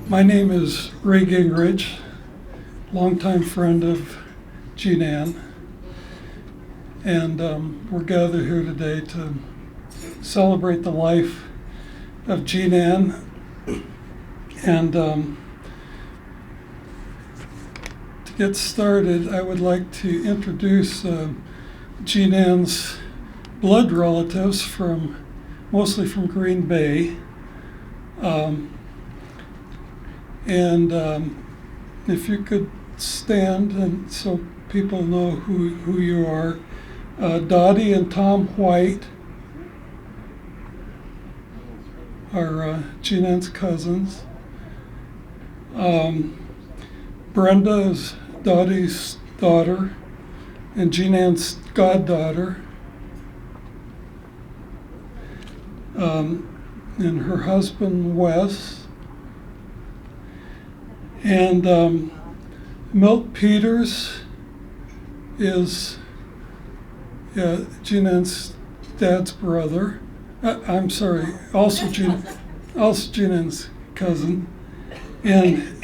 My name is Ray Gingrich, longtime friend of Jeananne, and we're gathered here today to celebrate the life of Jeananne. And to get started, I would like to introduce Jeananne's blood relatives mostly from Green Bay. If you could stand and so people know who you are. Dottie and Tom White are Jeananne's cousins. Brenda is Dottie's daughter and Jeananne's goddaughter. And her husband Wes. And Milt Peters is Jeananne's dad's brother. I'm sorry, also Jeananne's cousin. And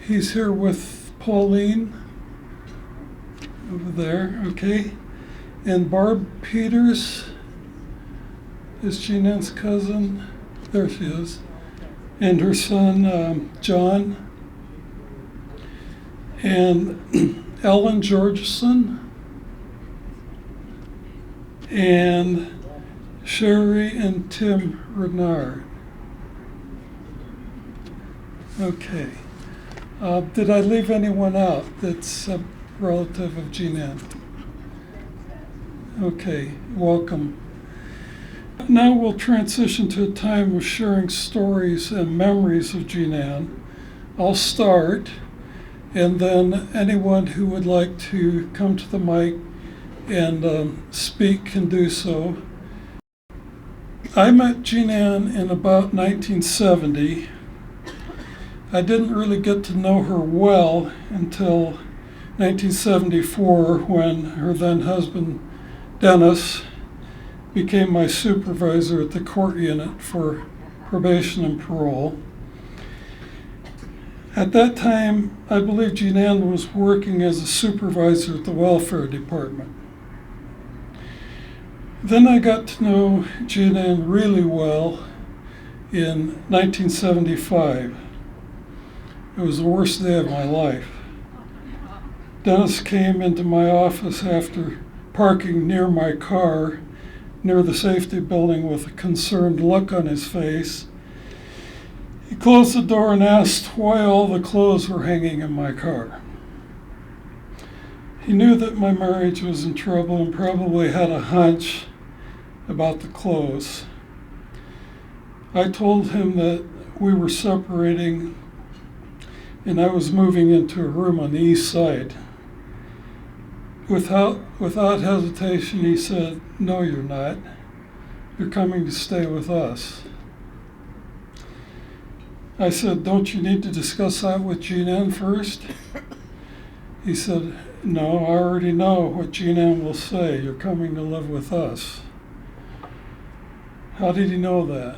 he's here with Pauline over there, okay? And Barb Peters is Jeananne's cousin. There she is. And her son, John. And Ellen Georgeson. And Sherry and Tim Renard. Okay. Did I leave anyone out that's a relative of Jeananne? Okay, welcome. Now we'll transition to a time of sharing stories and memories of Jeananne. I'll start, and then anyone who would like to come to the mic and speak can do so. I met Jeananne in about 1970. I didn't really get to know her well until 1974 when her then husband, Dennis, became my supervisor at the court unit for probation and parole. At that time, I believe Jeananne was working as a supervisor at the welfare department. Then I got to know Jeananne really well in 1975. It was the worst day of my life. Dennis came into my office after parking near my car near the safety building with a concerned look on his face. He closed the door and asked why all the clothes were hanging in my car. He knew that my marriage was in trouble and probably had a hunch about the clothes. I told him that we were separating and I was moving into a room on the east side. Without hesitation, he said, "No, you're not. You're coming to stay with us." I said, "Don't you need to discuss that with Jeananne first?" He said, "No, I already know what Jeananne will say. You're coming to live with us." How did he know that?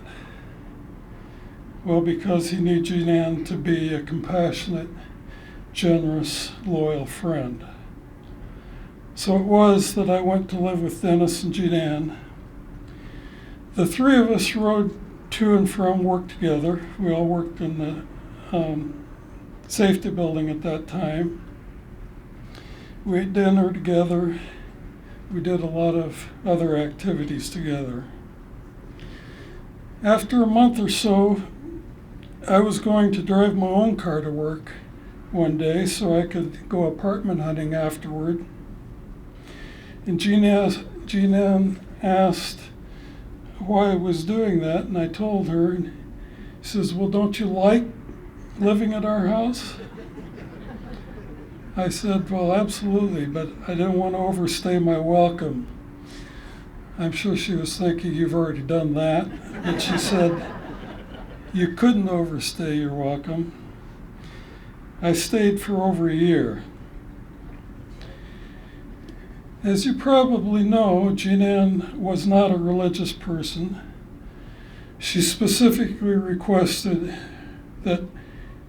Well, because he knew Jeananne to be a compassionate, generous, loyal friend. So it was that I went to live with Dennis and Jeananne. The three of us rode to and from work together. We all worked in the safety building at that time. We ate dinner together. We did a lot of other activities together. After a month or so, I was going to drive my own car to work one day so I could go apartment hunting afterward. And Jeananne asked why I was doing that, and I told her, and she says, "Well, don't you like living at our house?" I said, "Well, absolutely, but I didn't want to overstay my welcome." I'm sure she was thinking, "You've already done that." But she said, "You couldn't overstay your welcome." I stayed for over a year. As you probably know, Jeananne was not a religious person. She specifically requested that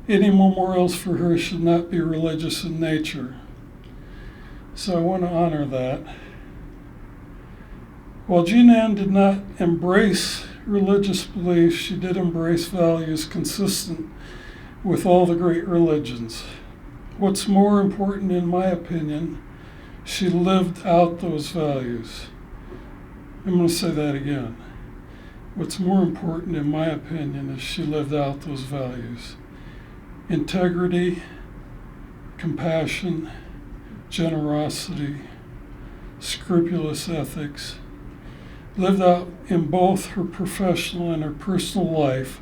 any memorials for her should not be religious in nature. So I want to honor that. While Jeananne did not embrace religious beliefs, she did embrace values consistent with all the great religions. What's more important, in my opinion, she lived out those values. I'm going to say that again. What's more important, in my opinion, is she lived out those values. Integrity, compassion, generosity, scrupulous ethics, lived out in both her professional and her personal life.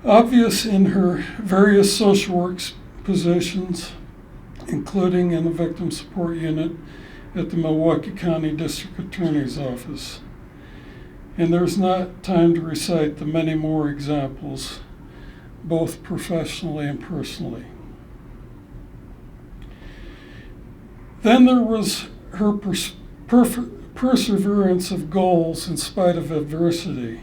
Obvious in her various social work positions, including in the Victim Support Unit at the Milwaukee County District Attorney's Office. And there's not time to recite the many more examples, both professionally and personally. Then there was her perseverance of goals in spite of adversity.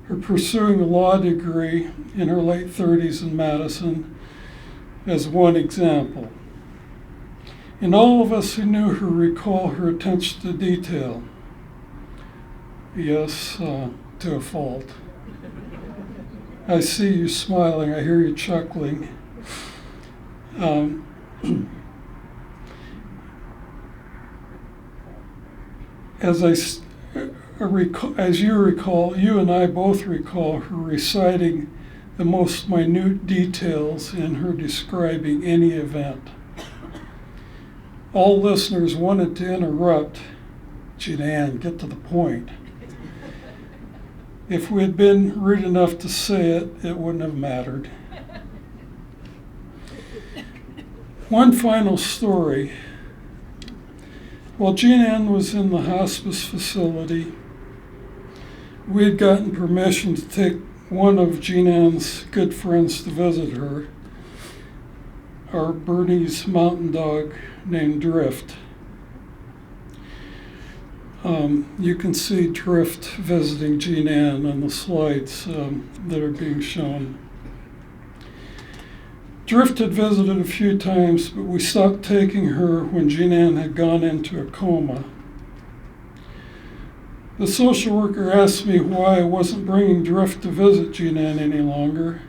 Her pursuing a law degree in her late 30s in Madison as one example. And all of us who knew her recall her attention to detail. Yes, to a fault. I see you smiling, I hear you chuckling. As you recall, you and I both recall her reciting the most minute details in her describing any event. All listeners wanted to interrupt, Jeananne, get to the point. If we had been rude enough to say it, it wouldn't have mattered. One final story. While Jeananne was in the hospice facility, we had gotten permission to take one of Jeananne's good friends to visit her, our Bernese mountain dog named Drift. You can see Drift visiting Jeananne on the slides that are being shown. Drift had visited a few times, but we stopped taking her when Jeananne had gone into a coma. The social worker asked me why I wasn't bringing Drift to visit Jeananne any longer.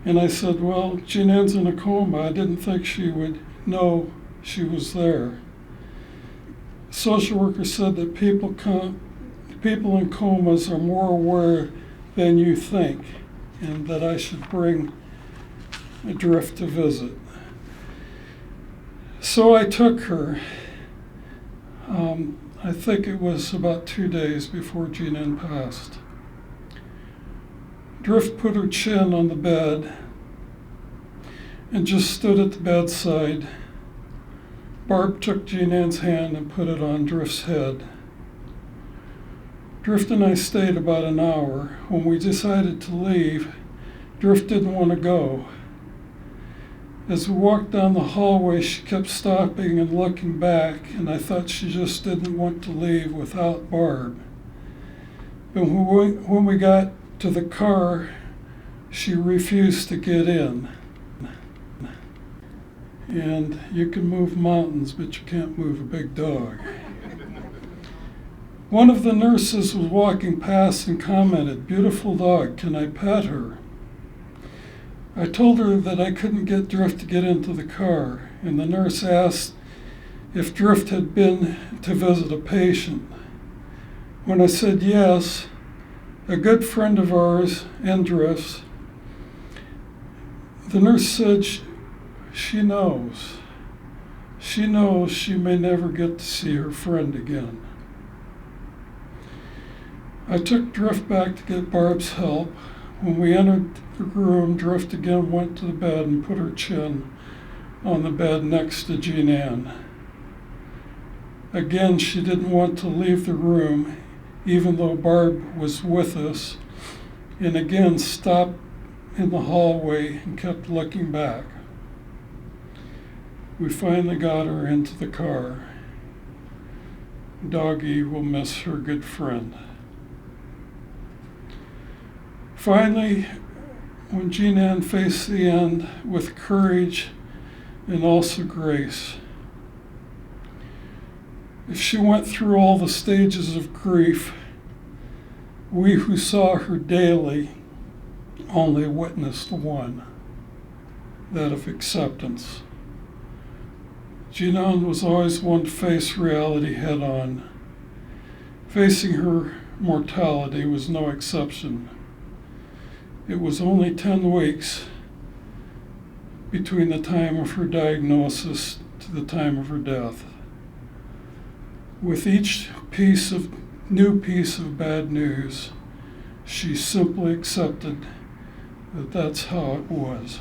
And I said, well, Jeananne's in a coma. I didn't think she would know she was there. Social worker said that people in comas are more aware than you think, and that I should bring Drift to visit. So I took her. I think it was about 2 days before Jeananne passed. Drift put her chin on the bed and just stood at the bedside. Barb took Jeananne's hand and put it on Drift's head. Drift and I stayed about an hour. When we decided to leave, Drift didn't want to go. As we walked down the hallway, she kept stopping and looking back, and I thought she just didn't want to leave without Barb. But when we got to the car, she refused to get in. And you can move mountains, but you can't move a big dog. One of the nurses was walking past and commented, "Beautiful dog, can I pet her?" I told her that I couldn't get Drift to get into the car, and the nurse asked if Drift had been to visit a patient. When I said yes, a good friend of ours and Drift's, the nurse said she knows. She knows she may never get to see her friend again. I took Drift back to get Barb's help. When we entered the room, Drift again went to the bed and put her chin on the bed next to Jeananne. Again, she didn't want to leave the room, even though Barb was with us, and again stopped in the hallway and kept looking back. We finally got her into the car. Doggy will miss her good friend. Finally, when Jeananne faced the end with courage and also grace, if she went through all the stages of grief, we who saw her daily only witnessed one, that of acceptance. Jeananne was always one to face reality head on. Facing her mortality was no exception. It was only 10 weeks between the time of her diagnosis to the time of her death. With each new piece of bad news, she simply accepted that that's how it was.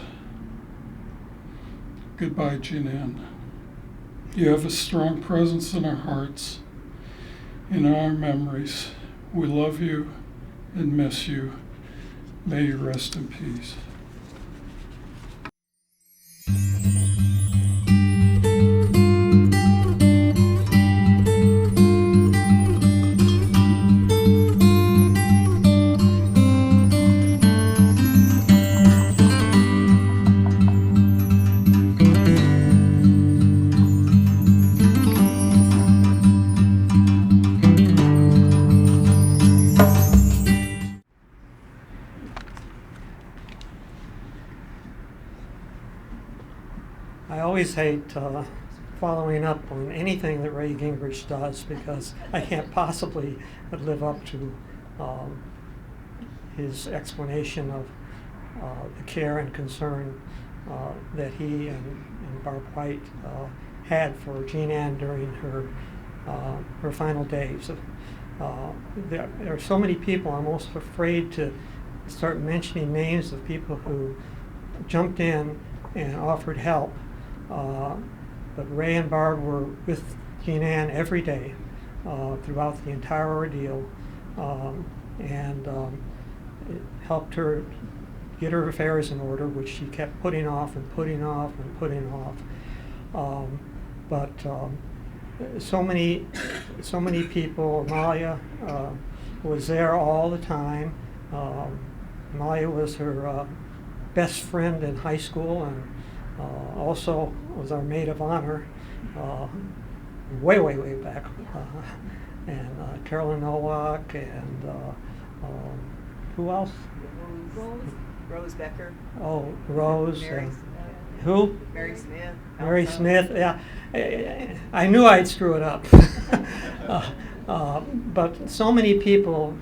Goodbye, Jeananne. You have a strong presence in our hearts, in our memories. We love you and miss you. May you rest in peace. I always hate following up on anything that Ray Gingrich does because I can't possibly live up to his explanation of the care and concern that he and Barb White had for Jeananne during her final days. There are so many people, I'm almost afraid to start mentioning names of people who jumped in and offered help. But Ray and Barb were with Jeananne every day throughout the entire ordeal, and it helped her get her affairs in order, which she kept putting off and putting off and putting off. But so many people. Amalia was there all the time. Amalia was her best friend in high school, and also was our maid of honor way back. And Carolyn Nowak and who else? Rose Becker. Oh, Rose. Mary who? Mary Smith. Mary also. Smith, yeah. I knew I'd screw it up. But so many people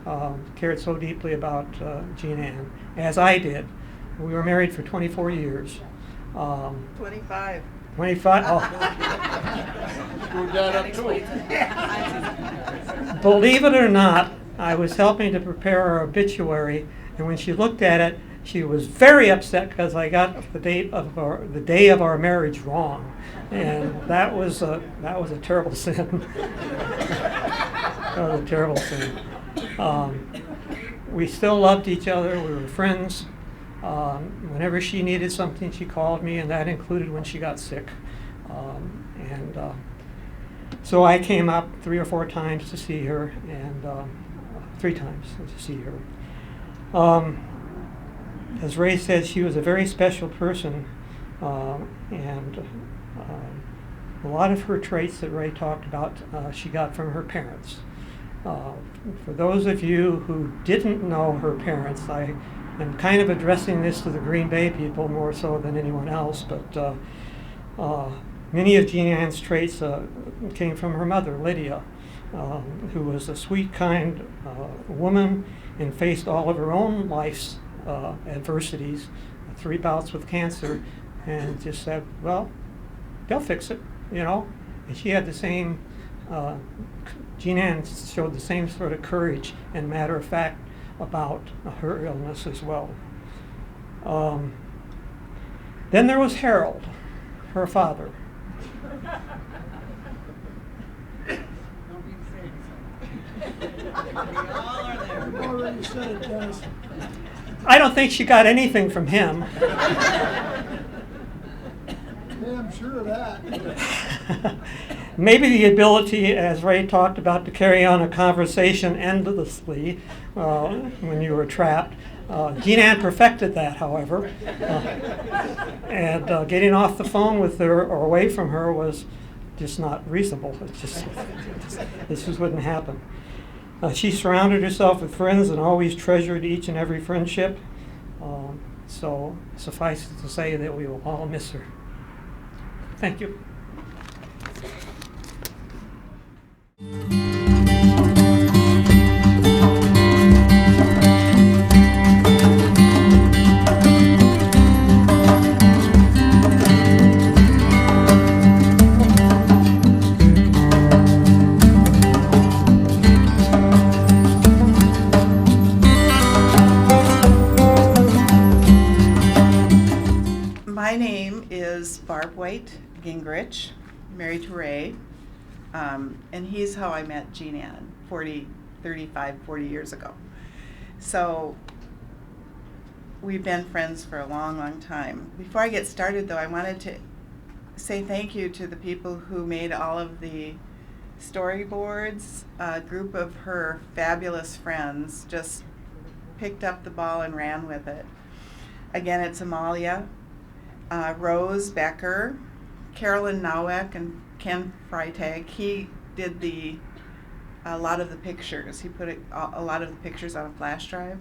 cared so deeply about Jeananne, as I did. We were married for 24 years. 25. 25? Oh. Screwed that up too. Believe it or not, I was helping to prepare her obituary, and when she looked at it, she was very upset because I got the day of our marriage wrong, and that was a terrible sin. That was a terrible sin. We still loved each other. We were friends. Whenever she needed something, she called me, and that included when she got sick. So I came up 3 or 4 times to see her, and 3 times to see her. As Ray said, she was a very special person, and a lot of her traits that Ray talked about, she got from her parents. For those of you who didn't know her parents, I am kind of addressing this to the Green Bay people more so than anyone else, but many of Jeananne's traits came from her mother, Lydia, who was a sweet, kind woman and faced all of her own life's adversities, 3 bouts with cancer, and just said, well, they'll fix it, you know. And she had the same, Jeananne showed the same sort of courage and matter of fact about her illness as well. Then there was Harold, her father. I don't think she got anything from him. Yeah, I'm sure of that. maybe the ability, as Ray talked about, to carry on a conversation endlessly when you were trapped. Jeananne perfected that, however. And getting off the phone with her or away from her was just not reasonable. This just wouldn't happen. She surrounded herself with friends and always treasured each and every friendship. So suffice it to say that we will all miss her. Thank you. My name is Barb White Gingrich, married to Ray, and he's how I met Jeananne 40 years ago. So we've been friends for a long, long time. Before I get started, though, I wanted to say thank you to the people who made all of the storyboards. A group of her fabulous friends just picked up the ball and ran with it. Again, it's Amalia, Rose Becker, Carolyn Nowak, and Ken Freitag. He did a lot of the pictures. He put a lot of the pictures on a flash drive.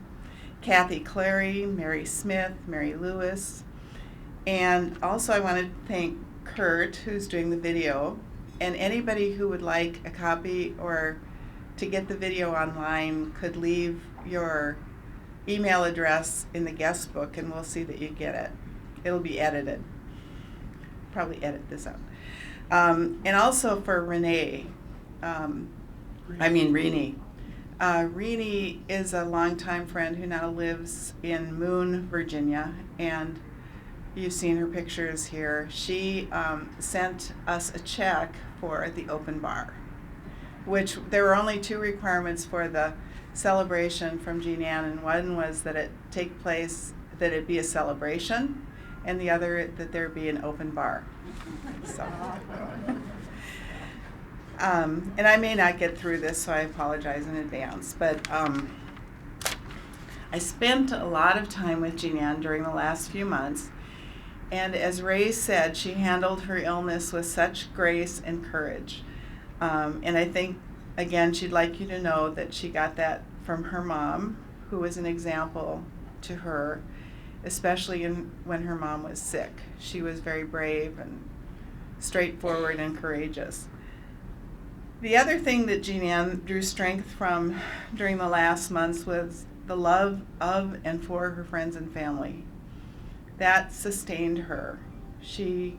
Kathy Clary, Mary Smith, Mary Lewis. And also I want to thank Kurt, who's doing the video, and anybody who would like a copy or to get the video online could leave your email address in the guest book and we'll see that you get it. It'll be edited. Probably edit this out. And also for Renee. Renee. Renee is a longtime friend who now lives in Moon, Virginia, and you've seen her pictures here. She sent us a check for the open bar, which there were only 2 requirements for the celebration from Jeananne, and one was that it take place, that it be a celebration, and the other that there be an open bar. So, and I may not get through this, so I apologize in advance. But I spent a lot of time with Jeananne during the last few months, and as Ray said, she handled her illness with such grace and courage. And I think, again, she'd like you to know that she got that from her mom, who was an example to her, especially when her mom was sick. She was very brave and straightforward and courageous. The other thing that Jeananne drew strength from during the last months was the love of and for her friends and family. That sustained her. She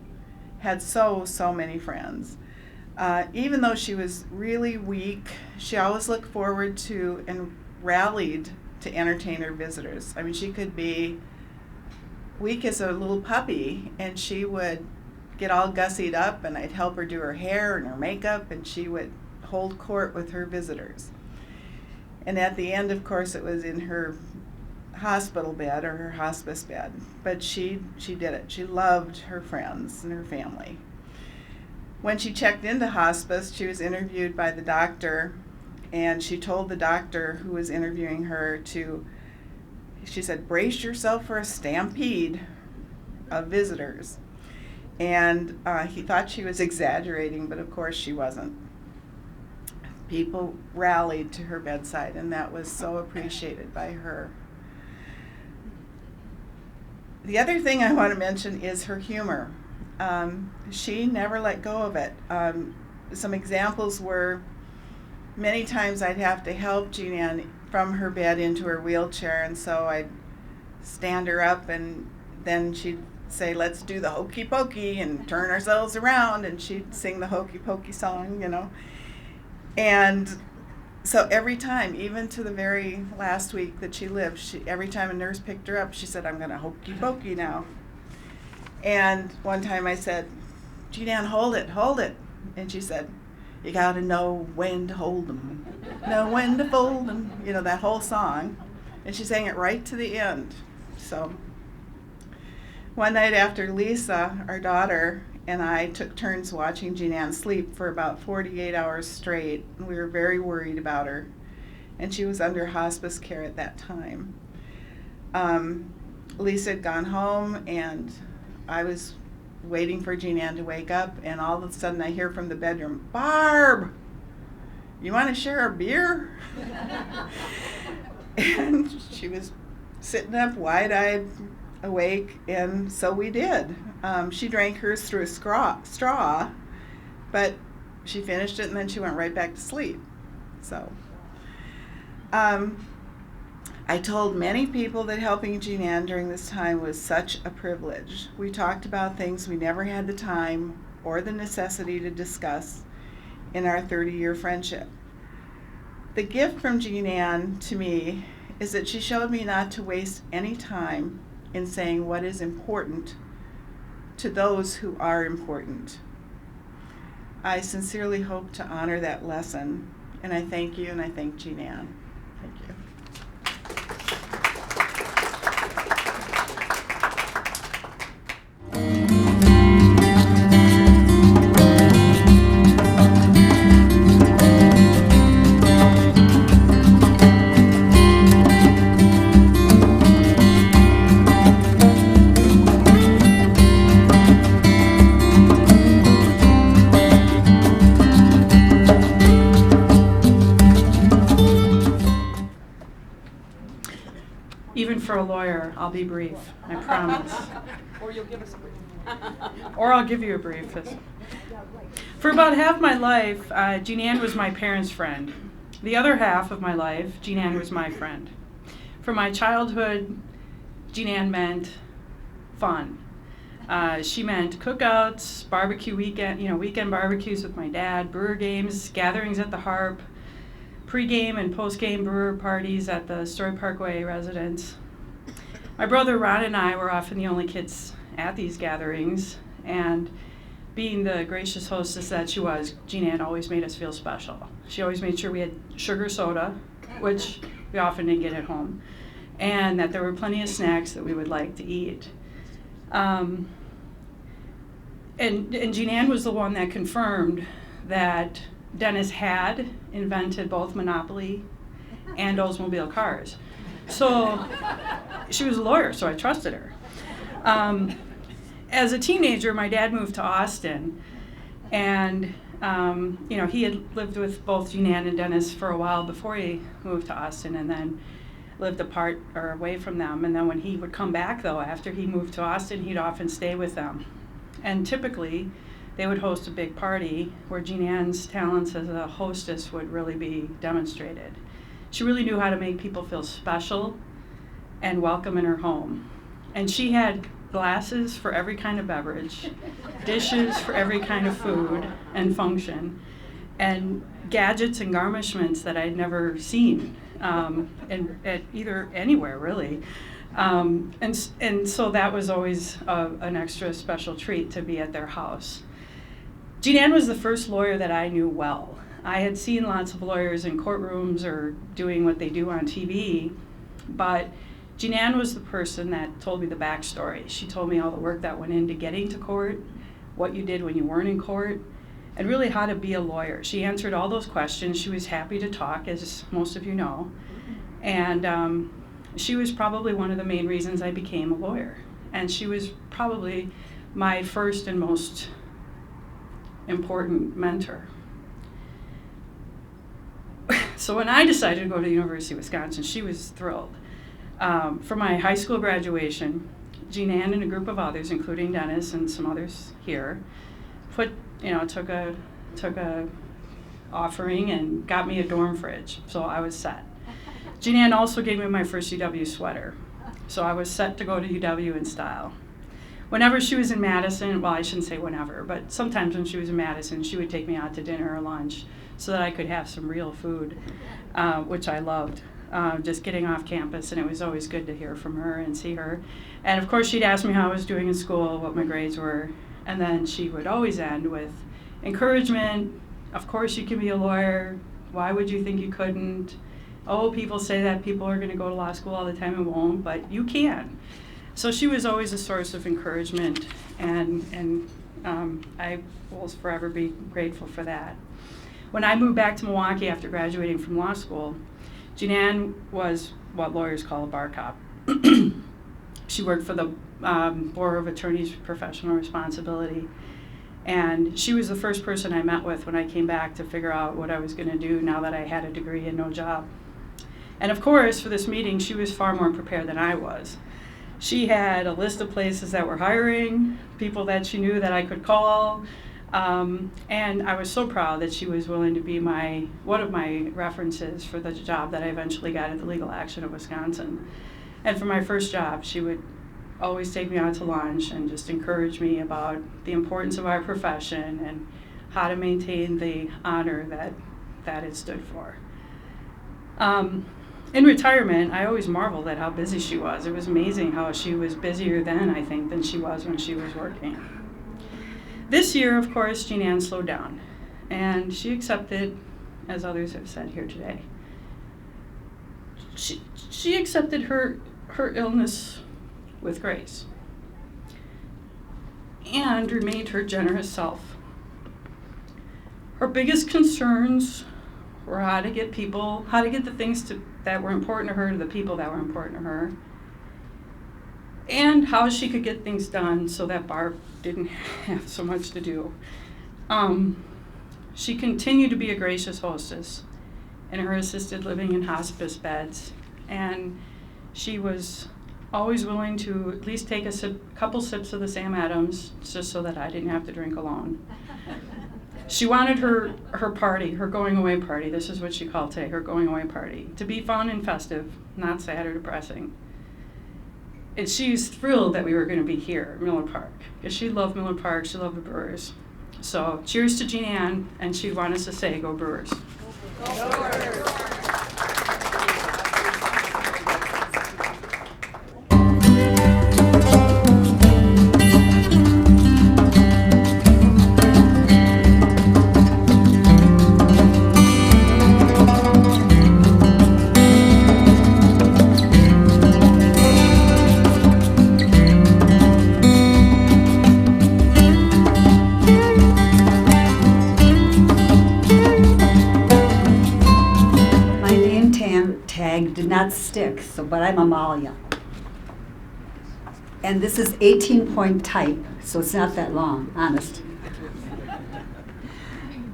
had so many friends. Even though she was really weak, she always looked forward to and rallied to entertain her visitors. I mean, she could be weak as a little puppy, and she would get all gussied up, and I'd help her do her hair and her makeup, and she would hold court with her visitors. And at the end, of course, it was in her hospital bed or her hospice bed, but she did it. She loved her friends and her family. When she checked into hospice, she was interviewed by the doctor, and she told the doctor who was interviewing her she said, brace yourself for a stampede of visitors. And he thought she was exaggerating, but of course she wasn't. People rallied to her bedside, and that was so appreciated by her. The other thing I want to mention is her humor. She never let go of it. Some examples were, many times I'd have to help Jeananne from her bed into her wheelchair, and so I'd stand her up, and then she'd say, let's do the hokey pokey, and turn ourselves around, and she'd sing the hokey pokey song, you know. And so every time, even to the very last week that she lived, every time a nurse picked her up, she said, I'm going to hokey pokey now. And one time I said, Jeananne, hold it. And she said, you got to know when to hold them, know when to fold them, you know, that whole song. And she sang it right to the end. So one night after Lisa, our daughter, and I took turns watching Jeananne sleep for about 48 hours straight. And we were very worried about her, and she was under hospice care at that time. Lisa had gone home, and I was waiting for Jeananne to wake up, and all of a sudden I hear from the bedroom, "Barb, you want to share a beer?" And she was sitting up wide-eyed, awake, and so we did. She drank hers through a straw, but she finished it and then she went right back to sleep. So I told many people that helping Jeananne during this time was such a privilege. We talked about things we never had the time or the necessity to discuss in our 30-year friendship. The gift from Jeananne to me is that she showed me not to waste any time in saying what is important to those who are important. I sincerely hope to honor that lesson, and I thank you, and I thank Jeananne. Thank you. Even for a lawyer, I'll be brief, I promise. Or you'll give us a brief. Or I'll give you a brief. For about half my life, Jeananne was my parents' friend. The other half of my life, Jeananne was my friend. For my childhood, Jeananne meant fun. She meant cookouts, barbecue weekend barbecues with my dad, brewer games, gatherings at the Harp, pre-game and post-game brewer parties at the Story Parkway residence. My brother Ron and I were often the only kids at these gatherings, and being the gracious hostess that she was, Jeananne always made us feel special. She always made sure we had sugar soda, which we often didn't get at home, and that there were plenty of snacks that we would like to eat. And Jeananne was the one that confirmed that Dennis had invented both Monopoly and Oldsmobile cars. So she was a lawyer, so I trusted her. As a teenager, my dad moved to Austin, and he had lived with both Jeananne and Dennis for a while before he moved to Austin, and then lived apart or away from them. And then when he would come back, though, after he moved to Austin, he'd often stay with them. And typically, they would host a big party where Jeananne's talents as a hostess would really be demonstrated. She really knew how to make people feel special and welcome in her home. And she had glasses for every kind of beverage, dishes for every kind of food and function, and gadgets and garnishments that I'd never seen at either anywhere, really. And so that was always an extra special treat to be at their house. Jeananne was the first lawyer that I knew well. I had seen lots of lawyers in courtrooms or doing what they do on TV, but Jeananne was the person that told me the backstory. She told me all the work that went into getting to court, what you did when you weren't in court, and really how to be a lawyer. She answered all those questions. She was happy to talk, as most of you know, and she was probably one of the main reasons I became a lawyer. And she was probably my first and most important mentor. So when I decided to go to the University of Wisconsin, she was thrilled. For my high school graduation, Jeananne and a group of others, including Dennis and some others here, took a offering and got me a dorm fridge, so I was set. Jeananne also gave me my first UW sweater, so I was set to go to UW in style. Whenever she was in Madison, well, I shouldn't say whenever, but sometimes when she was in Madison, she would take me out to dinner or lunch so that I could have some real food, which I loved, just getting off campus, and it was always good to hear from her and see her. And of course, she'd ask me how I was doing in school, what my grades were, and then she would always end with encouragement. Of course you can be a lawyer. Why would you think you couldn't? Oh, people say that people are going to go to law school all the time and won't, but you can. So she was always a source of encouragement and I will forever be grateful for that. When I moved back to Milwaukee after graduating from law school, Jeananne was what lawyers call a bar cop. She worked for the Board of Attorneys for Professional Responsibility, and she was the first person I met with when I came back to figure out what I was going to do now that I had a degree and no job. And of course, for this meeting, she was far more prepared than I was. She had a list of places that were hiring, people that she knew that I could call, and I was so proud that she was willing to be one of my references for the job that I eventually got at the Legal Action of Wisconsin. And for my first job, she would always take me out to lunch and just encourage me about the importance of our profession and how to maintain the honor that it stood for. In retirement, I always marveled at how busy she was. It was amazing how she was busier then, I think, than she was when she was working. This year, of course, Jeananne slowed down, and she accepted, as others have said here today, she accepted her illness with grace and remained her generous self. Her biggest concerns were how to get the things that were important to her to the people that were important to her, and how she could get things done so that Barb didn't have so much to do. She continued to be a gracious hostess in her assisted living and hospice beds, and she was always willing to at least take a couple sips of the Sam Adams just so that I didn't have to drink alone. She wanted her party, her going away party, this is what she called today, her going away party, to be fun and festive, not sad or depressing. And she's thrilled that we were going to be here at Miller Park, because she loved Miller Park, she loved the Brewers. So cheers to Jeananne, and she'd want us to say, go Brewers. Go Brewers. Did not stick, but I'm Amalia. And this is 18-point type, so it's not that long, honest.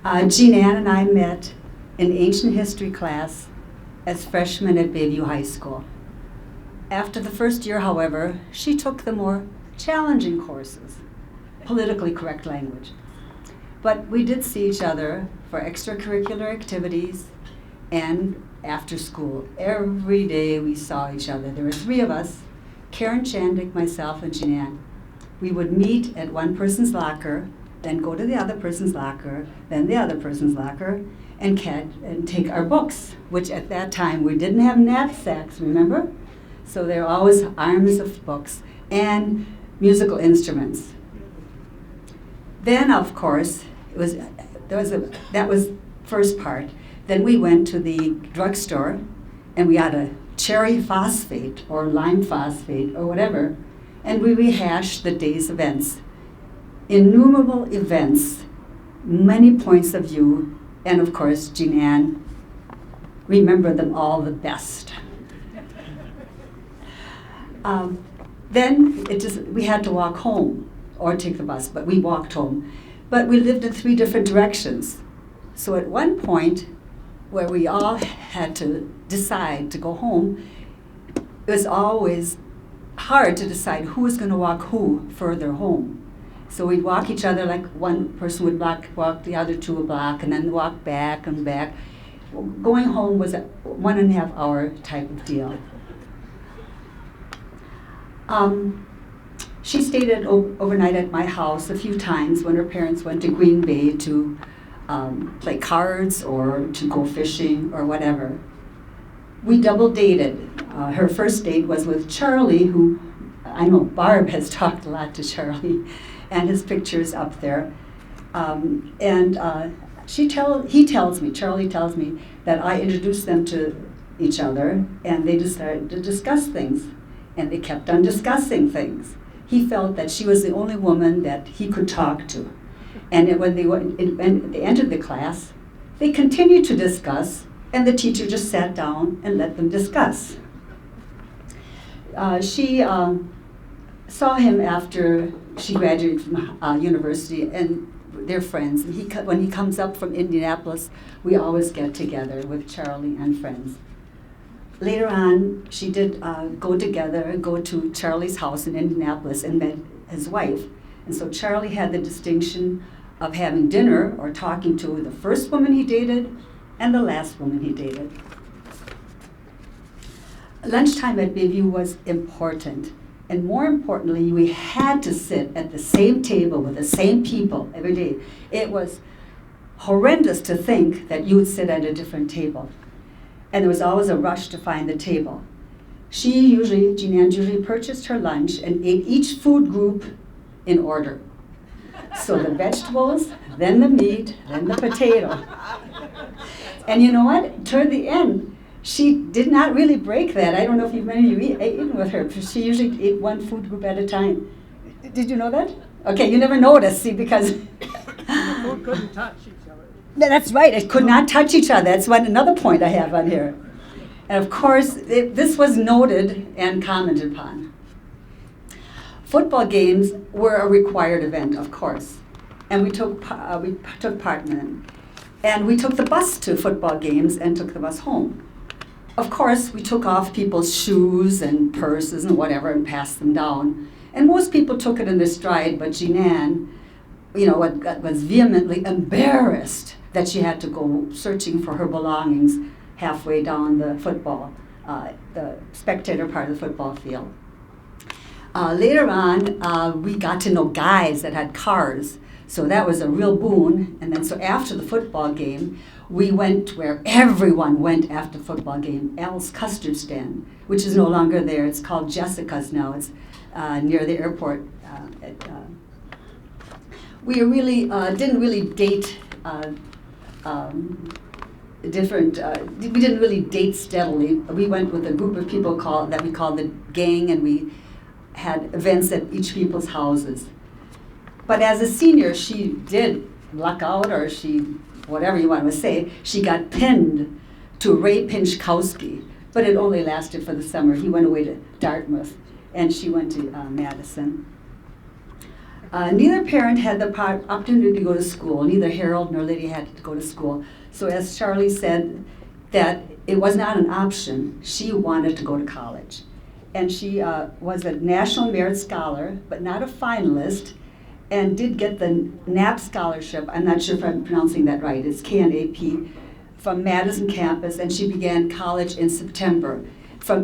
Jeananne and I met in ancient history class as freshmen at Bayview High School. After the first year, however, she took the more challenging courses, politically correct language. But we did see each other for extracurricular activities and after school. Every day we saw each other. There were three of us, Karen Chandick, myself, and Jeananne. We would meet at one person's locker, then go to the other person's locker, then the other person's locker, and take our books, which at that time we didn't have knapsacks, remember? So there were always arms of books and musical instruments. Then, of course, that was first part. Then we went to the drugstore and we got a cherry phosphate or lime phosphate or whatever, and we rehashed the day's events. Innumerable events, many points of view, and of course, Jeananne remembered them all the best. Then we had to walk home or take the bus, but we walked home. But we lived in three different directions. So at one point, where we all had to decide to go home, it was always hard to decide who was going to walk who further home. So we'd walk each other, like one person would walk the other two a block and then walk back and back. Going home was a 1.5 hour type of deal. She stayed overnight at my house a few times when her parents went to Green Bay to play cards or to go fishing or whatever. We double dated. Her first date was with Charlie, who I know Barb has talked a lot to Charlie, and his picture's up there. Charlie tells me that I introduced them to each other, and they decided to discuss things, and they kept on discussing things. he felt that she was the only woman that he could talk to. And when they entered the class, they continued to discuss, and the teacher just sat down and let them discuss. She saw him after she graduated from university, and they're friends. And when he comes up from Indianapolis, we always get together with Charlie and friends. Later on, she did go to Charlie's house in Indianapolis and met his wife. And so Charlie had the distinction of having dinner or talking to the first woman he dated and the last woman he dated. Lunchtime at Bayview was important. And more importantly, we had to sit at the same table with the same people every day. It was horrendous to think that you would sit at a different table. And there was always a rush to find the table. Jeananne usually purchased her lunch and ate each food group in order. So the vegetables, then the meat, then the potato. And you know what? Toward the end, she did not really break that. I don't know if many of you eaten with her, because she usually ate one food group at a time. Did you know that? Okay, you never noticed, see, because The food couldn't touch each other. that's right, it could not touch each other. That's another point I have on here. And of course, this was noted and commented upon. Football games were a required event, of course, and we took part in them. And we took the bus to football games and took the bus home. Of course, we took off people's shoes and purses and whatever and passed them down. And most people took it in their stride, but Jeananne, was vehemently embarrassed that she had to go searching for her belongings halfway down the spectator part of the football field. Later on, we got to know guys that had cars, so that was a real boon. And then so after the football game, we went where everyone went after the football game, Al's Custard Stand, which is no longer there. It's called Jessica's now. It's near the airport. We really didn't really date we didn't really date steadily. We went with a group of people that we called the gang, and we had events at each people's houses. But as a senior, she did luck out, or whatever you want to say, she got pinned to Ray Pinchkowski, but it only lasted for the summer. He went away to Dartmouth, and she went to Madison. Neither parent had the opportunity to go to school. Neither Harold nor Lydia had to go to school. So as Charlie said, that it was not an option. She wanted to go to college. And she was a National Merit Scholar, but not a finalist, and did get the KNAP scholarship. I'm not sure if I'm pronouncing that right. It's KNAP, from Madison campus, and she began college in September.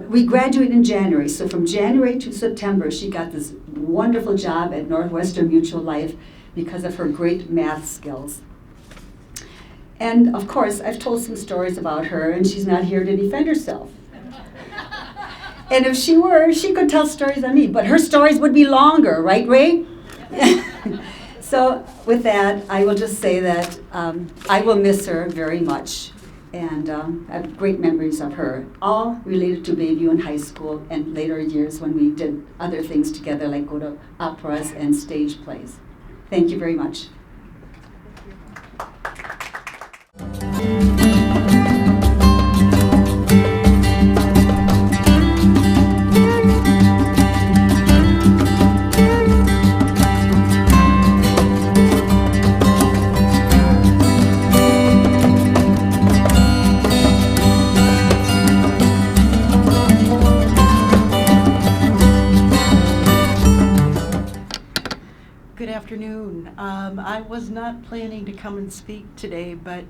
We graduated in January, so from January to September, she got this wonderful job at Northwestern Mutual Life because of her great math skills. And of course, I've told some stories about her, and she's not here to defend herself. And if she were, she could tell stories on me, but her stories would be longer, right, Ray? So with that, I will just say that I will miss her very much. And I have great memories of her, all related to Bayview in high school and later years when we did other things together, like go to operas and stage plays. Thank you very much. Good afternoon. I was not planning to come and speak today, but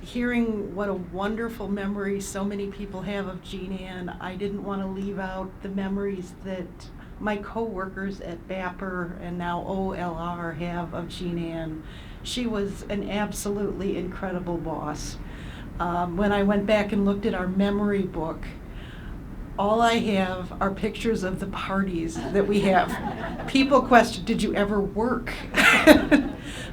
hearing what a wonderful memory so many people have of Jeananne, I didn't want to leave out the memories that my co-workers at BAPR and now OLR have of Jeananne. She was an absolutely incredible boss. When I went back and looked at our memory book, all I have are pictures of the parties that we have. People question, did you ever work?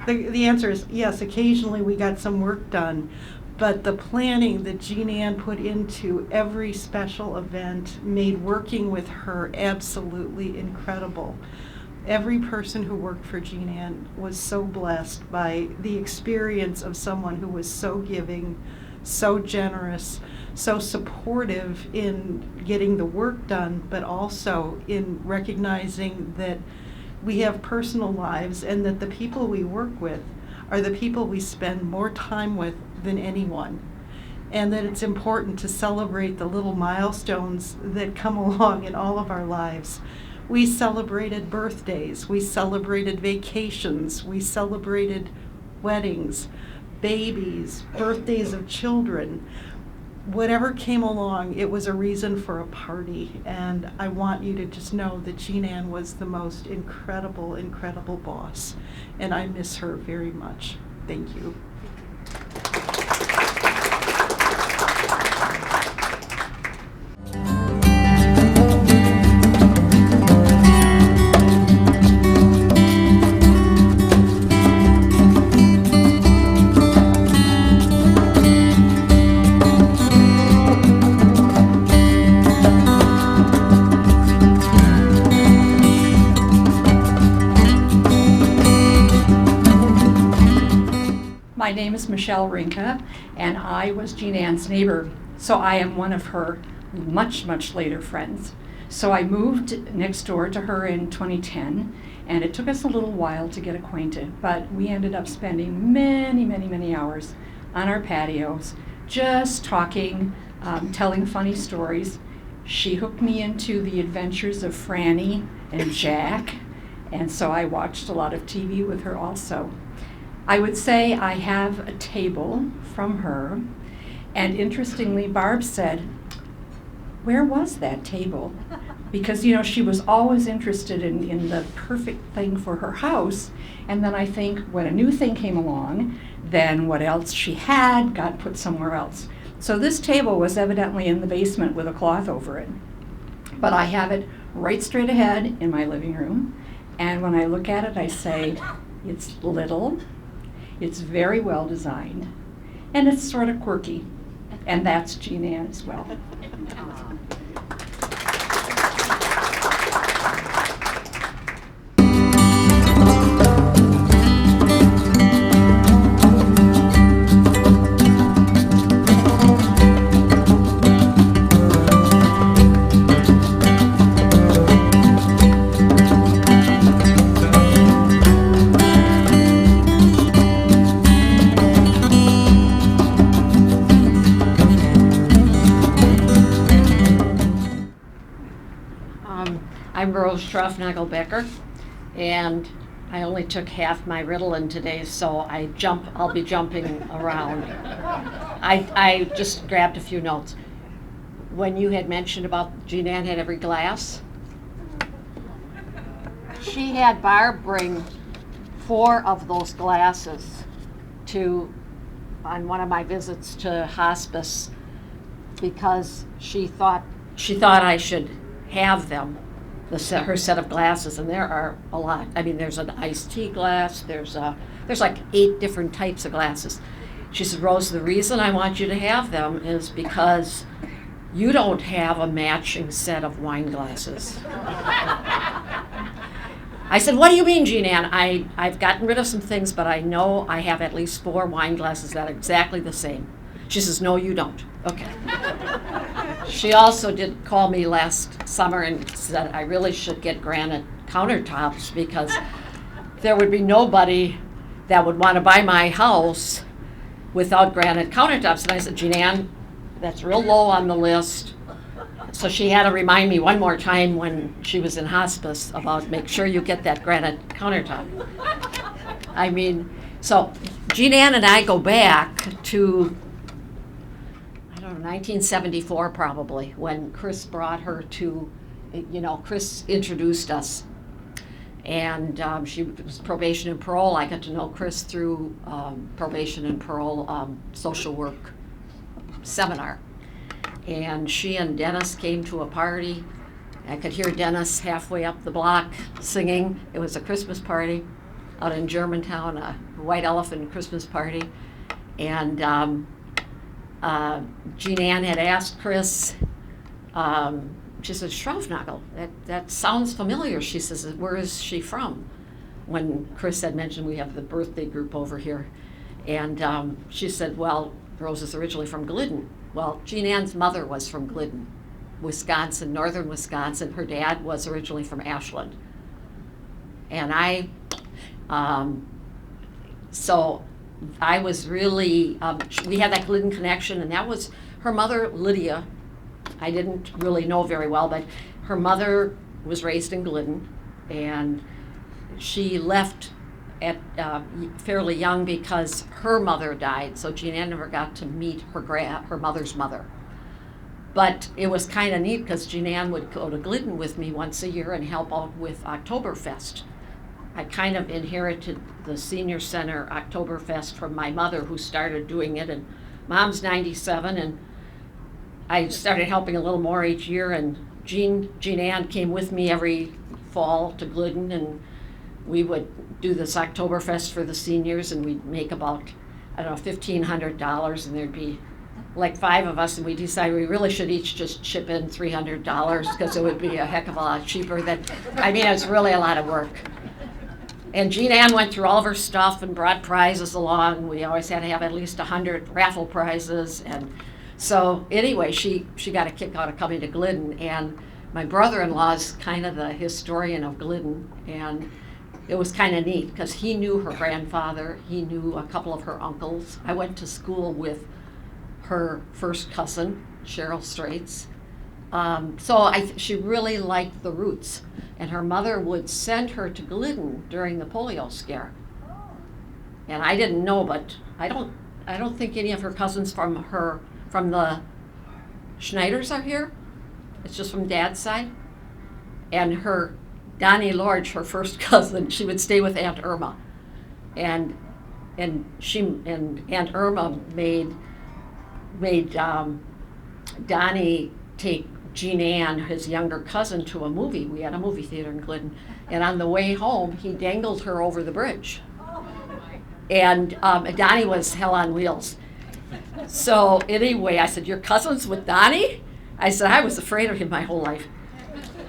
The answer is yes, occasionally we got some work done, but the planning that Jeananne put into every special event made working with her absolutely incredible. Every person who worked for Jeananne was so blessed by the experience of someone who was so giving, so generous, so supportive in getting the work done, but also in recognizing that we have personal lives and that the people we work with are the people we spend more time with than anyone. And that it's important to celebrate the little milestones that come along in all of our lives. We celebrated birthdays, we celebrated vacations, we celebrated weddings, babies, birthdays of children. Whatever came along, it was a reason for a party. And I want you to just know that Jeananne was the most incredible, incredible boss. And I miss her very much. Thank you. My name is Michelle Rinka, and I was Jeananne's neighbor, so I am one of her much, much later friends. So I moved next door to her in 2010, and it took us a little while to get acquainted, but we ended up spending many, many, many hours on our patios, just talking, telling funny stories. She hooked me into the adventures of Franny and Jack, and so I watched a lot of TV with her also. I would say I have a table from her, and interestingly, Barb said, where was that table? Because, you know, she was always interested in the perfect thing for her house, and then I think when a new thing came along, then what else she had got put somewhere else. So this table was evidently in the basement with a cloth over it. But I have it right straight ahead in my living room, and when I look at it, I say, it's little, it's very well designed, and it's sort of quirky, and that's Jeananne as well. I'm Rose Schroff-Nagelbecker, and I only took half my Ritalin today, so I'll be jumping around. I just grabbed a few notes. When you had mentioned about Jeananne had every glass, she had Barb bring 4 of those glasses on one of my visits to hospice, because she thought I should have them. Her set of glasses, and there are a lot. I mean, there's an iced tea glass, there's like 8 different types of glasses. She said, Rose, the reason I want you to have them is because you don't have a matching set of wine glasses. I said, what do you mean, Jeananne? I've gotten rid of some things, but I know I have at least 4 wine glasses that are exactly the same. She says, no, you don't. Okay. She also did call me last summer and said I really should get granite countertops, because there would be nobody that would want to buy my house without granite countertops. And I said, Jeananne, that's real low on the list. So she had to remind me one more time when she was in hospice about make sure you get that granite countertop. I mean, so Jeananne and I go back to 1974 probably, when Chris brought her to, Chris introduced us. And she was probation and parole. I got to know Chris through probation and parole social work seminar. And she and Dennis came to a party. I could hear Dennis halfway up the block singing. It was a Christmas party out in Germantown, a White Elephant Christmas party. And Jeananne had asked Chris, she said, Schraufnagel, that sounds familiar. She says, where is she from? When Chris had mentioned we have the birthday group over here. And she said, well, Rose is originally from Glidden. Well, Jeananne's mother was from Glidden, Wisconsin, northern Wisconsin. Her dad was originally from Ashland. And so I was really, we had that Glidden connection, and that was her mother, Lydia. I didn't really know very well, but her mother was raised in Glidden, and she left at fairly young because her mother died, so Jeananne never got to meet her mother's mother. But it was kind of neat because Jeananne would go to Glidden with me once a year and help out with Oktoberfest. I kind of inherited the senior center Oktoberfest from my mother, who started doing it, and Mom's 97, and I started helping a little more each year, and Jeananne came with me every fall to Glidden, and we would do this Oktoberfest for the seniors, and we'd make about, I don't know, $1,500, and there'd be like 5 of us, and we decided we really should each just chip in $300 because it would be a heck of a lot cheaper than, I mean, it's really a lot of work. And Jeananne went through all of her stuff and brought prizes along. We always had to have at least 100 raffle prizes, and so anyway, she got a kick out of coming to Glidden, and my brother-in-law is kind of the historian of Glidden, and it was kind of neat because he knew her grandfather, he knew a couple of her uncles. I went to school with her first cousin, Cheryl Straits. So she really liked the roots, and her mother would send her to Glidden during the polio scare. And I didn't know, but I don't think any of her cousins from the Schneiders are here. It's just from Dad's side. And her Donnie Lorge, her first cousin, she would stay with Aunt Irma, and Aunt Irma made Donnie take Jeananne, his younger cousin, to a movie. We had a movie theater in Glidden, and on the way home, he dangled her over the bridge. And Donnie was hell on wheels. So anyway, I said, "Your cousin's with Donnie?" I said, "I was afraid of him my whole life."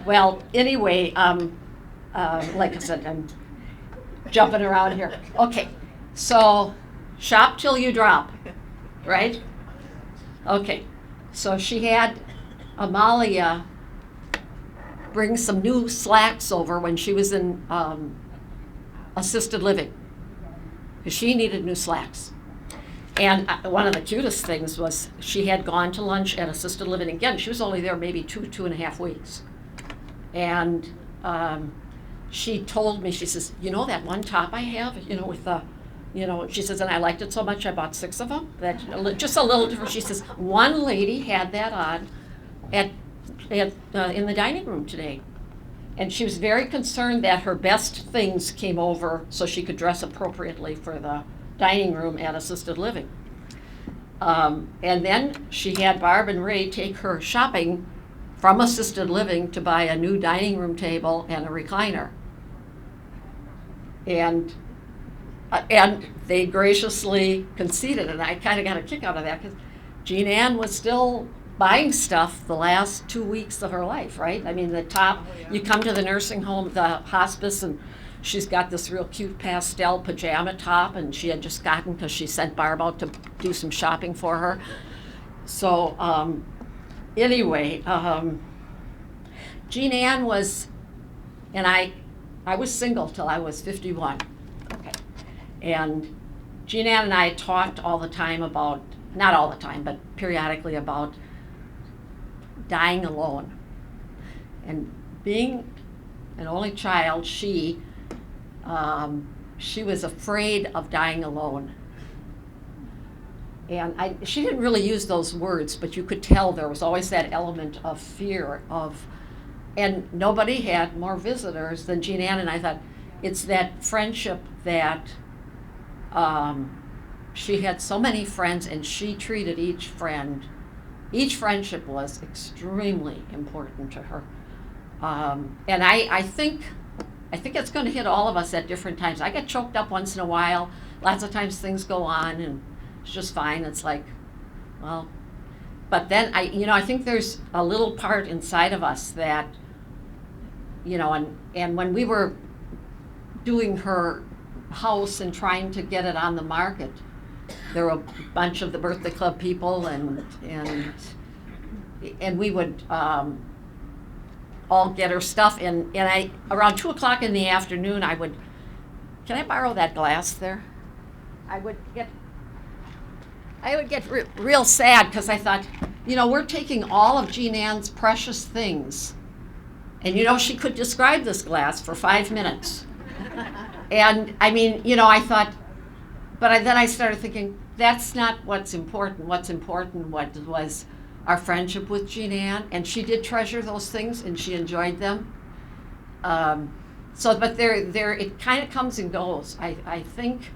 Well, anyway, like I said, I'm jumping around here. Okay, so shop till you drop, right? Okay, so she had Amalia bring some new slacks over when she was in assisted living, because she needed new slacks. And one of the cutest things was she had gone to lunch at assisted living again. She was only there maybe 2.5 weeks. And she told me, she says, "You know that one top I have, with the, she says, and I liked it so much I bought 6 of them. That just a little different." She says, "One lady had that on in the dining room today." And she was very concerned that her best things came over so she could dress appropriately for the dining room at assisted living. And then she had Barb and Ray take her shopping from assisted living to buy a new dining room table and a recliner. And they graciously conceded, and I kind of got a kick out of that because Jeananne was still buying stuff the last 2 weeks of her life, right? I mean, the top, you come to the nursing home, the hospice, and she's got this real cute pastel pajama top, and she had just gotten, because she sent Barb out to do some shopping for her. So anyway, Jeananne was, and I was single till I was 51. Okay. And Jeananne and I talked all the time about, not all the time, but periodically about dying alone. And being an only child, she was afraid of dying alone. And she didn't really use those words, but you could tell there was always that element of fear and nobody had more visitors than Jeananne, and I thought it's that friendship that she had so many friends, and she treated each friendship was extremely important to her. And I think it's going to hit all of us at different times. I get choked up once in a while. Lots of times things go on and it's just fine. It's like, well, but then I think there's a little part inside of us that, and when we were doing her house and trying to get it on the market, there were a bunch of the birthday club people, and we would all get her stuff, and I around 2:00 in the afternoon can I borrow that glass there? I would get real sad because I thought, we're taking all of Jeananne's precious things, and she could describe this glass for 5 minutes. And I thought, but then I started thinking, that's not what's important. What's important was our friendship with Jeananne, and she did treasure those things, and she enjoyed them. But it kind of comes and goes. I think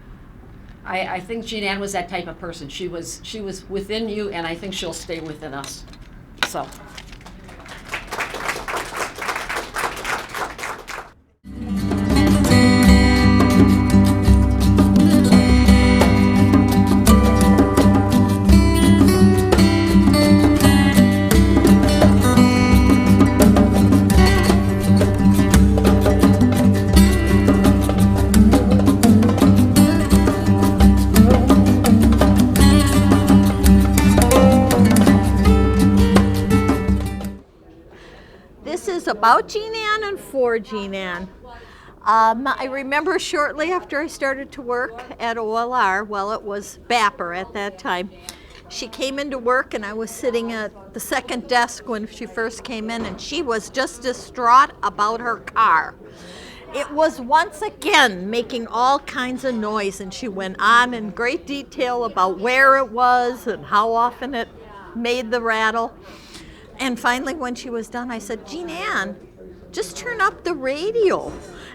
Jeananne was that type of person. She was within you, and I think she'll stay within us. So. About Jeananne and for Jeananne. I remember shortly after I started to work at OLR, well, it was BAPR at that time, she came into work and I was sitting at the second desk when she first came in, and she was just distraught about her car. It was once again making all kinds of noise, and she went on in great detail about where it was and how often it made the rattle. And finally, when she was done, I said, Jeananne, just turn up the radio.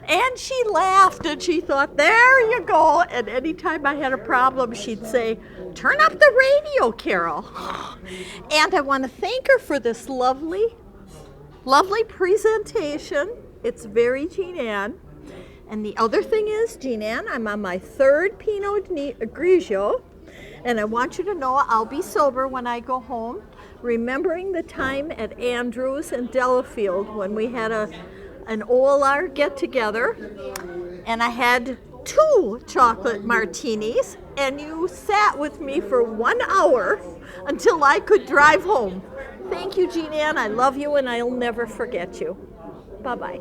And she laughed, and she thought, there you go. And anytime I had a problem, she'd say, turn up the radio, Carol. And I want to thank her for this lovely presentation. It's very Jeananne. And the other thing is, Jeananne, I'm on my 3rd Pinot Grigio, and I want you to know I'll be sober when I go home, remembering the time at Andrews and Delafield when we had an OLR get-together, and I had 2 chocolate martinis, and you sat with me for 1 hour until I could drive home. Thank you, Jeananne. I love you, and I'll never forget you. Bye-bye.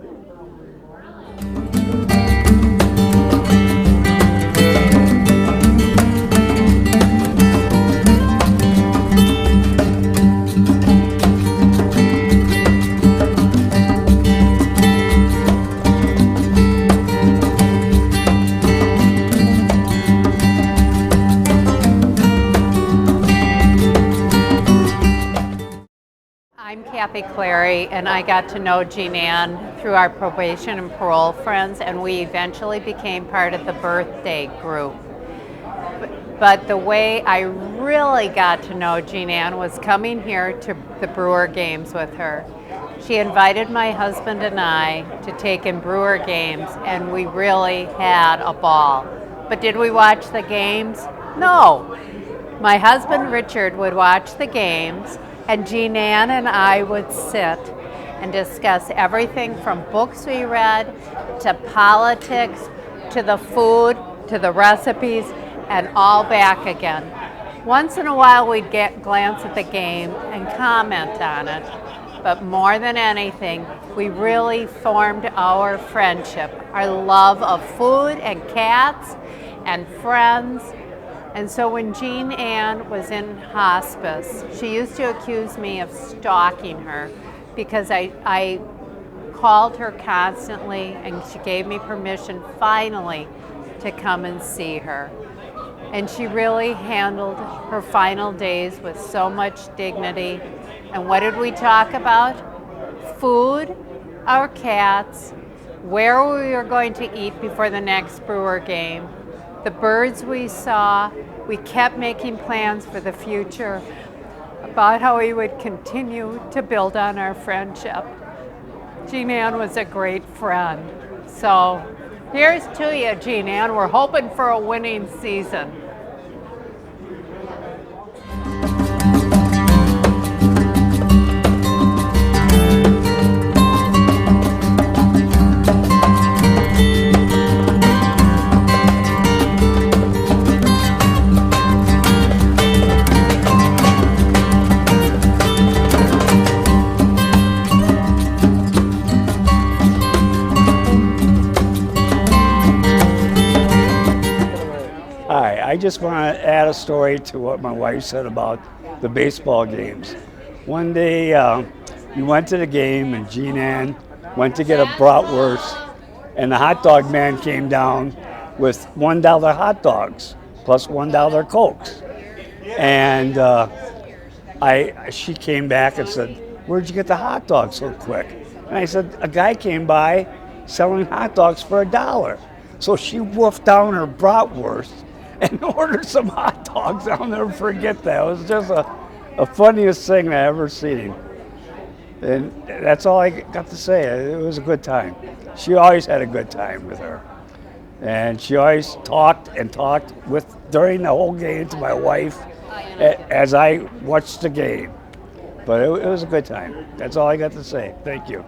I'm Kathy Clary, and I got to know Jeananne through our probation and parole friends, and we eventually became part of the birthday group. But the way I really got to know Jeananne was coming here to the Brewer games with her. She invited my husband and I to take in Brewer games, and we really had a ball. But did we watch the games? No. My husband Richard would watch the games, and Jeananne and I would sit and discuss everything from books we read, to politics, to the food, to the recipes, and all back again. Once in a while we'd glance at the game and comment on it, but more than anything, we really formed our friendship, our love of food and cats and friends. And so when Jeananne was in hospice, she used to accuse me of stalking her because I called her constantly, and she gave me permission finally to come and see her. And she really handled her final days with so much dignity. And what did we talk about? Food, our cats, where we were going to eat before the next Brewer game, the birds we saw. We kept making plans for the future about how we would continue to build on our friendship. Jeananne was a great friend. So here's to you, Jeananne. We're hoping for a winning season. I just want to add a story to what my wife said about the baseball games. One day we went to the game and Jeananne went to get a bratwurst, and the hot dog man came down with $1 hot dogs plus $1 Cokes. And she came back and said, "Where'd you get the hot dogs so quick?" And I said, "A guy came by selling hot dogs for $1. So she wolfed down her bratwurst and ordered some hot dogs. I'll never forget that. It was just the funniest thing I ever seen. And that's all I got to say. It was a good time. She always had a good time with her. And she always talked during the whole game to my wife as I watched the game. But it was a good time. That's all I got to say. Thank you.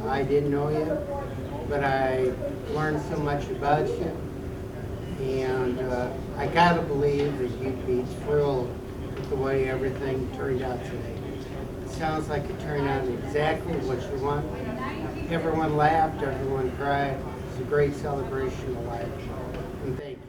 I didn't know you, but I learned so much about you, and I gotta believe that you'd be thrilled with the way everything turned out today. It sounds like it turned out exactly what you want. Everyone laughed, everyone cried. It's a great celebration of life, and thank you.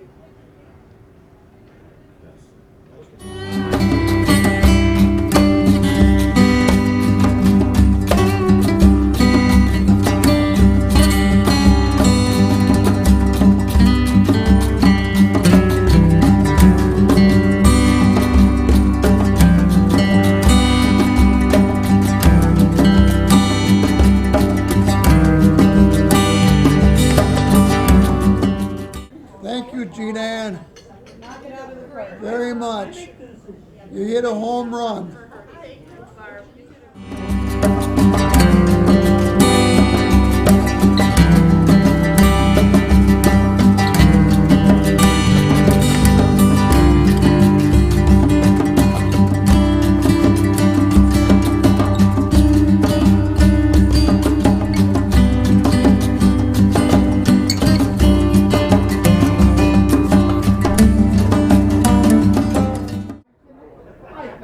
Thank you, Jeananne, very much. You hit a home run.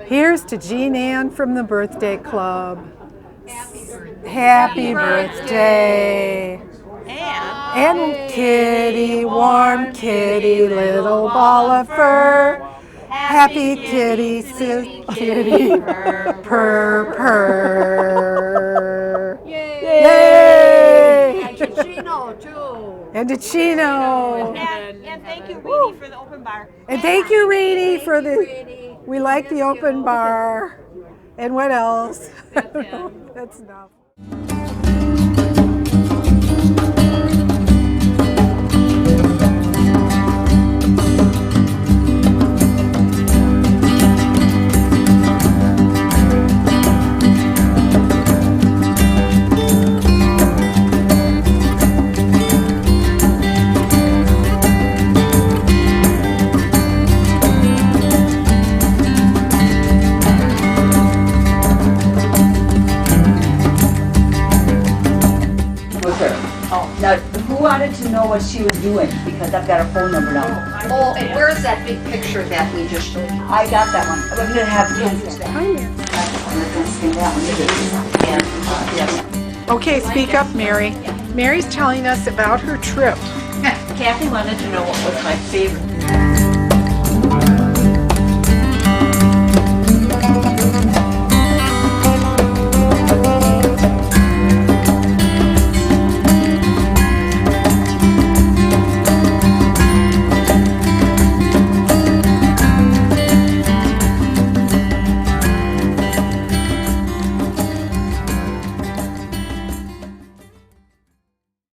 Here's to Jeananne from the birthday club. Happy birthday. And kitty, warm kitty, little ball of fur. Happy kitty, kitty, purr, purr. Yay! And to Chino, too. And to Chino. And thank you, Reedy, for the open bar. And thank you, Reedy, for the, we like the open bar. And what else? That's enough. Now, who wanted to know what she was doing? Because I've got her phone number now. Oh, and where's that big picture that we just showed you? I got that one. I'm going to have Okay, speak up, Mary. Mary's telling us about her trip. Kathy wanted to know what was my favorite